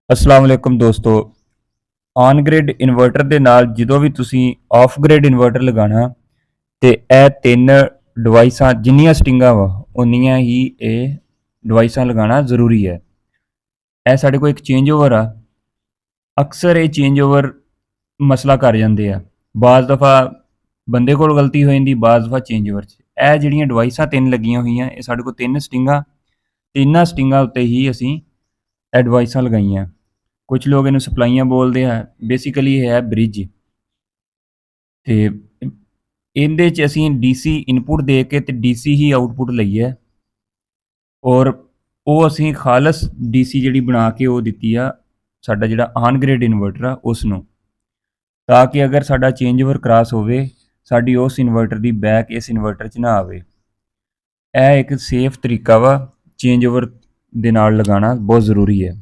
अस्सलाम वालेकुम दोस्तों। ऑन ग्रिड इन्वर्टर ਦੇ ਨਾਲ ਜਦੋਂ ਵੀ ਤੁਸੀਂ ਆਫ ਗ੍ਰਿਡ ਇਨਵਰਟਰ ਲਗਾਣਾ ਤੇ ਇਹ ਤਿੰਨ ਡਿਵਾਈਸਾਂ ਜਿੰਨੀਆਂ ਸਟਿੰਗਾਂ ਵਾ ਉਨੀਆਂ ਹੀ ਇਹ ਡਿਵਾਈਸਾਂ ਲਗਾਉਣਾ ਜ਼ਰੂਰੀ ਹੈ। ਇਹ ਸਾਡੇ ਕੋਲ ਇੱਕ ਚੇਂਜ ਓਵਰ ਆ। ਅਕਸਰ ਇਹ ਚੇਂਜ ਓਵਰ ਮਸਲਾ ਕਰ ਜਾਂਦੇ ਆ। ਬਾਜ਼ ਦਫਾ ਬੰਦੇ ਕੋਲ ਗਲਤੀ ਹੋ ਜਾਂਦੀ, ਬਾਜ਼ ਦਫਾ ਚੇਂਜ ਓਵਰ 'ਚ। ਇਹ ਜਿਹੜੀਆਂ ਡਿਵਾਈਸਾਂ ਤਿੰਨ ਲੱਗੀਆਂ ਹੋਈਆਂ ਇਹ ਸਾਡੇ ਕੋਲ ਤਿੰਨ ਸਟਿੰਗਾਂ, ਤਿੰਨਾਂ ਸਟਿੰਗਾਂ ਉੱਤੇ ਹੀ ਅਸੀਂ ਇਹ ਡਿਵਾਈਸਾਂ ਲਗਾਈਆਂ। ਕੁਝ ਲੋਕ ਇਹਨੂੰ ਸਪਲਾਈਆਂ ਬੋਲਦੇ ਆ, ਬੇਸਿਕਲੀ ਇਹ ਹੈ ਬ੍ਰਿਜ। ਤੇ ਇਹਦੇ 'ਚ ਅਸੀਂ ਡੀਸੀ ਇਨਪੁਟ ਦੇ ਕੇ ਤੇ ਡੀਸੀ ਹੀ ਆਊਟਪੁੱਟ ਲਈ ਹੈ ਔਰ ਉਹ ਅਸੀਂ ਖਾਲਸ ਡੀਸੀ ਜਿਹੜੀ ਬਣਾ ਕੇ ਉਹ ਦਿੱਤੀ ਆ ਸਾਡਾ ਜਿਹੜਾ ਆਨ ਗ੍ਰਿਡ ਇਨਵਰਟਰ ਆ ਉਸ ਨੂੰ, ਤਾਂ ਕਿ ਅਗਰ ਸਾਡਾ ਚੇਂਜ ਓਵਰ ਕ੍ਰਾਸ ਹੋਵੇ ਸਾਡੀ ਉਸ ਇਨਵਰਟਰ ਦੀ ਬੈਕ ਇਸ ਇਨਵਰਟਰ 'ਚ ਨਾ ਆਵੇ। ਇਹ ਇੱਕ ਸੇਫ ਤਰੀਕਾ ਵਾ ਚੇਂਜ ਓਵਰ ਦੇ ਨਾਲ ਲਗਾਉਣਾ ਬਹੁਤ ਜ਼ਰੂਰੀ ਹੈ।